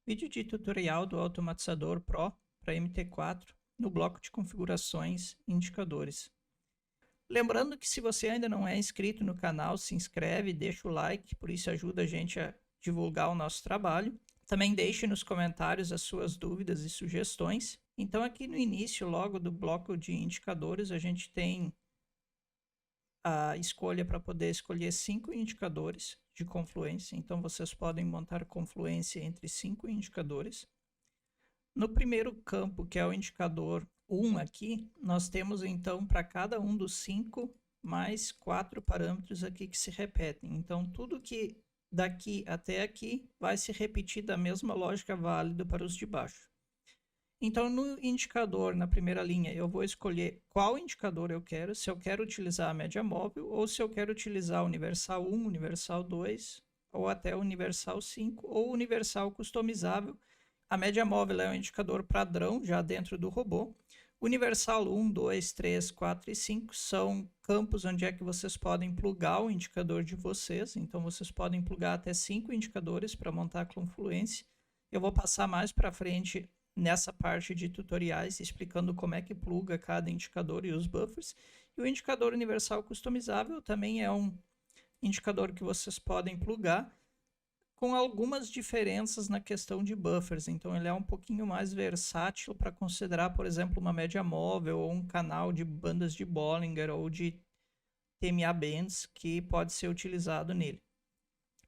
Vídeo de tutorial do Automatizador Pro para MT4 no bloco de configurações e indicadores. Lembrando que se você ainda não é inscrito no canal, se inscreve, deixa o like, por isso ajuda a gente a divulgar o nosso trabalho. Também deixe nos comentários as suas dúvidas e sugestões. Então aqui no início, logo do bloco de indicadores, a gente tem a escolha para poder escolher 5 indicadores de confluência. Então vocês podem montar confluência entre 5 indicadores. No primeiro campo, que é o indicador 1 aqui, nós temos então para cada um dos 5 mais 4 parâmetros aqui que se repetem. Então tudo que daqui até aqui vai se repetir da mesma lógica válida para os de baixo. Então, no indicador, na primeira linha, eu vou escolher qual indicador eu quero, se eu quero utilizar a média móvel ou se eu quero utilizar o universal 1, universal 2 ou até o universal 5 ou universal customizável. A média móvel é um indicador padrão já dentro do robô. Universal 1, 2, 3, 4 e 5 são campos onde é que vocês podem plugar o indicador de vocês. Então, vocês podem plugar até 5 indicadores para montar a confluência. Eu vou passar mais para frente nessa parte de tutoriais explicando como é que pluga cada indicador e os buffers. E o indicador universal customizável também é um indicador que vocês podem plugar com algumas diferenças na questão de buffers. Então ele é um pouquinho mais versátil para considerar, por exemplo, uma média móvel ou um canal de bandas de Bollinger ou de TMA bands que pode ser utilizado nele.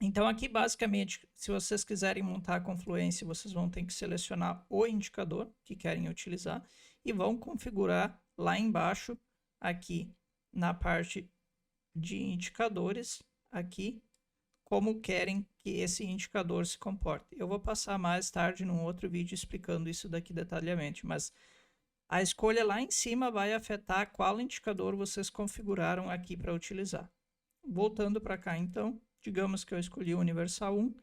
Então aqui basicamente, se vocês quiserem montar a confluência, vocês vão ter que selecionar o indicador que querem utilizar e vão configurar lá embaixo, aqui na parte de indicadores, aqui, como querem que esse indicador se comporte. Eu vou passar mais tarde num outro vídeo explicando isso daqui detalhadamente, mas a escolha lá em cima vai afetar qual indicador vocês configuraram aqui para utilizar. Voltando para cá então, digamos que eu escolhi o universal 1,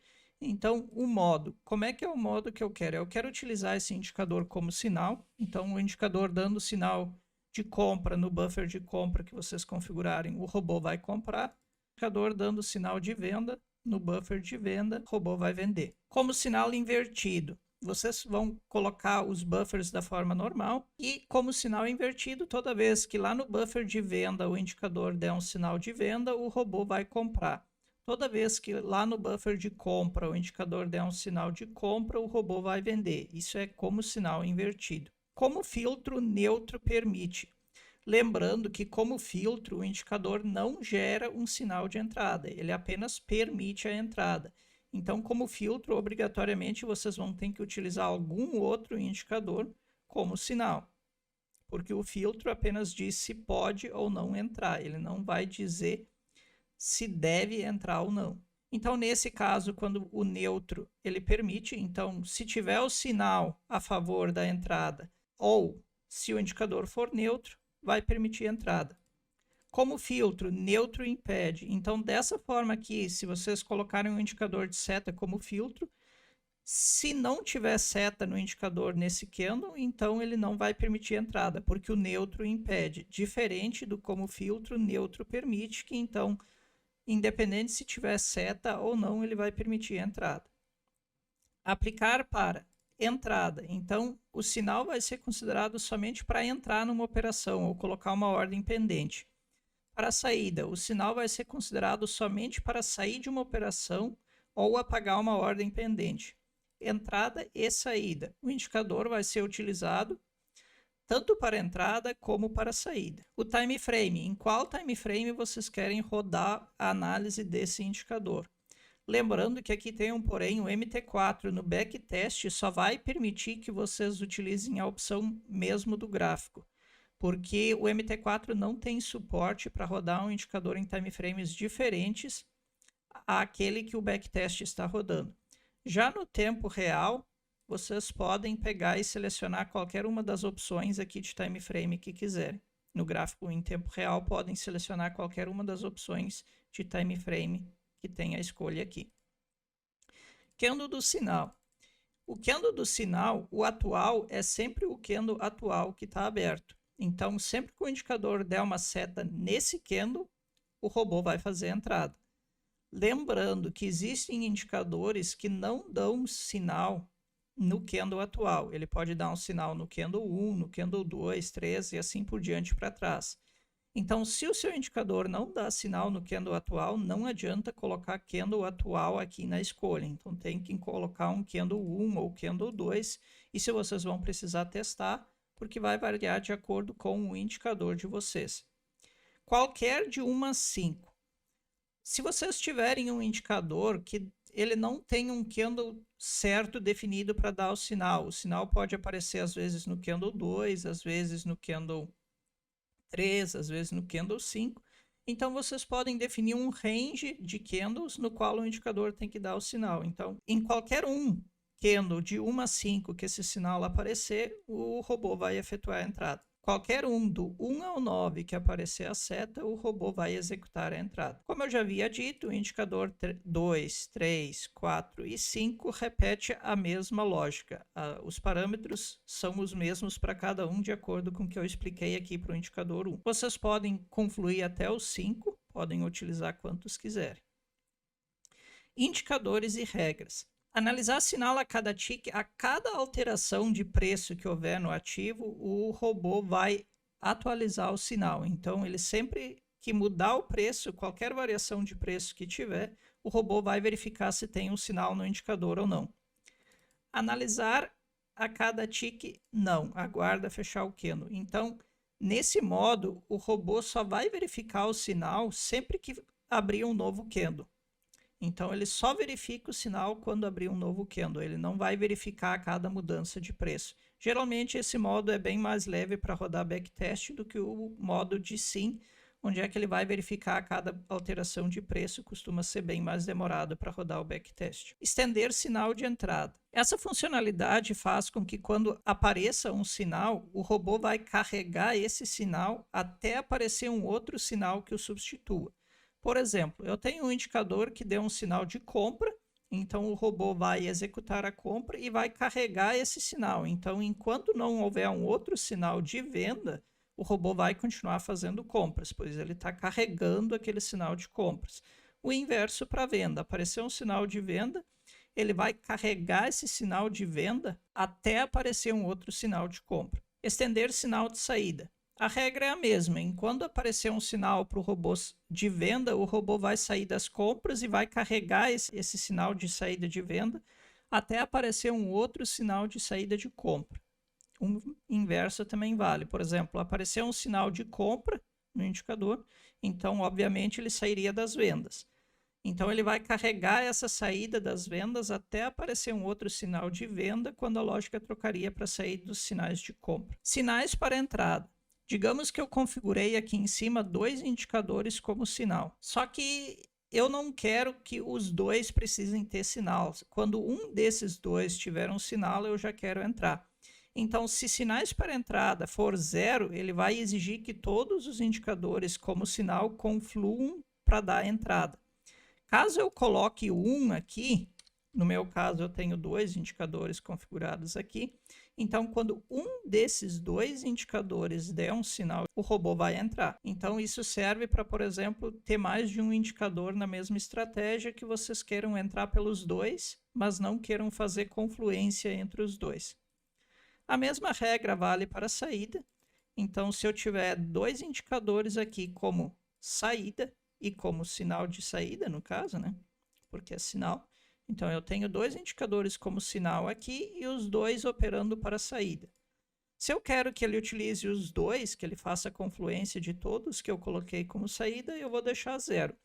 então o modo, como é que é o modo que eu quero? Eu quero utilizar esse indicador como sinal, então o indicador dando sinal de compra no buffer de compra que vocês configurarem, o robô vai comprar, o indicador dando sinal de venda no buffer de venda, o robô vai vender. Como sinal invertido, vocês vão colocar os buffers da forma normal e como sinal invertido, toda vez que lá no buffer de venda o indicador der um sinal de venda, o robô vai comprar. Toda vez que lá no buffer de compra o indicador der um sinal de compra, o robô vai vender. Isso é como sinal invertido. Como filtro neutro permite. Lembrando que como filtro o indicador não gera um sinal de entrada, ele apenas permite a entrada. Então, como filtro, obrigatoriamente vocês vão ter que utilizar algum outro indicador como sinal, porque o filtro apenas diz se pode ou não entrar, ele não vai dizer se deve entrar ou não. Então, nesse caso, quando o neutro ele permite, então, se tiver o sinal a favor da entrada ou se o indicador for neutro, vai permitir a entrada. Como filtro, neutro impede. Então, dessa forma aqui, se vocês colocarem um indicador de seta como filtro, se não tiver seta no indicador nesse candle, então ele não vai permitir a entrada, porque o neutro impede. Diferente do como filtro, neutro permite, que então, independente se tiver seta ou não, ele vai permitir a entrada. Aplicar para entrada. Então, o sinal vai ser considerado somente para entrar numa operação ou colocar uma ordem pendente. Para a saída, o sinal vai ser considerado somente para sair de uma operação ou apagar uma ordem pendente. Entrada e saída. O indicador vai ser utilizado tanto para entrada como para saída. O time frame. Em qual time frame vocês querem rodar a análise desse indicador? Lembrando que aqui tem um porém, o MT4 no backtest só vai permitir que vocês utilizem a opção mesmo do gráfico, porque o MT4 não tem suporte para rodar um indicador em timeframes diferentes àquele que o backtest está rodando. Já no tempo real, vocês podem pegar e selecionar qualquer uma das opções aqui de timeframe que quiserem. No gráfico em tempo real, podem selecionar qualquer uma das opções de timeframe que tem a escolha aqui. Candle do sinal. O candle do sinal, o atual, é sempre o candle atual que está aberto. Então, sempre que o indicador der uma seta nesse candle, o robô vai fazer a entrada. Lembrando que existem indicadores que não dão sinal no candle atual. Ele pode dar um sinal no candle 1, no candle 2, 3 e assim por diante para trás. Então, se o seu indicador não dá sinal no candle atual, não adianta colocar candle atual aqui na escolha. Então, tem que colocar um candle 1 ou candle 2. Isso vocês vão precisar testar, porque vai variar de acordo com o indicador de vocês. Qualquer de umas 5. Se vocês tiverem um indicador que ele não tem um candle certo definido para dar o sinal pode aparecer às vezes no candle 2, às vezes no candle 3, às vezes no candle 5. Então, vocês podem definir um range de candles no qual o indicador tem que dar o sinal. Então, em qualquer candle de 1 a 5 que esse sinal aparecer, o robô vai efetuar a entrada. Qualquer do 1 ao 9 que aparecer a seta, o robô vai executar a entrada. Como eu já havia dito, o indicador 2, 3, 4 e 5 repete a mesma lógica. Os parâmetros são os mesmos para cada um, de acordo com o que eu expliquei aqui para o indicador 1. Vocês podem confluir até os 5, podem utilizar quantos quiserem. Indicadores e regras. Analisar sinal a cada tick, a cada alteração de preço que houver no ativo, o robô vai atualizar o sinal. Então, ele sempre que mudar o preço, qualquer variação de preço que tiver, o robô vai verificar se tem um sinal no indicador ou não. Analisar a cada tick, não. Aguarda fechar o candle. Então, nesse modo, o robô só vai verificar o sinal sempre que abrir um novo candle. Então, ele só verifica o sinal quando abrir um novo candle. Ele não vai verificar a cada mudança de preço. Geralmente, esse modo é bem mais leve para rodar backtest do que o modo de sim, onde é que ele vai verificar a cada alteração de preço. Costuma ser bem mais demorado para rodar o backtest. Estender sinal de entrada. Essa funcionalidade faz com que quando apareça um sinal, o robô vai carregar esse sinal até aparecer um outro sinal que o substitua. Por exemplo, eu tenho um indicador que deu um sinal de compra, então o robô vai executar a compra e vai carregar esse sinal. Então, enquanto não houver um outro sinal de venda, o robô vai continuar fazendo compras, pois ele está carregando aquele sinal de compras. O inverso para venda. Apareceu um sinal de venda, ele vai carregar esse sinal de venda até aparecer um outro sinal de compra. Estender sinal de saída. A regra é a mesma. Enquanto aparecer um sinal para o robô de venda, o robô vai sair das compras e vai carregar esse sinal de saída de venda até aparecer um outro sinal de saída de compra. O inverso também vale. Por exemplo, apareceu um sinal de compra no indicador, então, obviamente, ele sairia das vendas. Então, ele vai carregar essa saída das vendas até aparecer um outro sinal de venda, quando a lógica trocaria para sair dos sinais de compra. Sinais para entrada. Digamos que eu configurei aqui em cima 2 indicadores como sinal. Só que eu não quero que os dois precisem ter sinal. Quando um desses dois tiver um sinal, eu já quero entrar. Então, se sinais para entrada for 0, ele vai exigir que todos os indicadores como sinal confluam para dar entrada. Caso eu coloque o 1 aqui, no meu caso eu tenho 2 indicadores configurados aqui, então quando um desses 2 indicadores der um sinal, o robô vai entrar. Então isso serve para, por exemplo, ter mais de um indicador na mesma estratégia que vocês queiram entrar pelos dois, mas não queiram fazer confluência entre os dois. A mesma regra vale para a saída. Então, se eu tiver 2 indicadores aqui como saída e como sinal de saída, no caso, né? Porque é sinal. Então, eu tenho 2 indicadores como sinal aqui e os 2 operando para a saída. Se eu quero que ele utilize os 2, que ele faça a confluência de todos que eu coloquei como saída, eu vou deixar 0.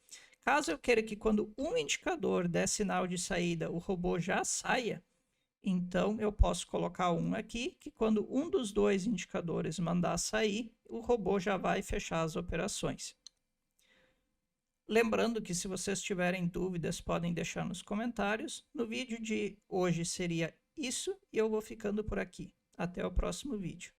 Caso eu queira que quando um indicador der sinal de saída, o robô já saia, então eu posso colocar 1 aqui, que quando um dos 2 indicadores mandar sair, o robô já vai fechar as operações. Lembrando que se vocês tiverem dúvidas, podem deixar nos comentários. No vídeo de hoje seria isso e eu vou ficando por aqui. Até o próximo vídeo.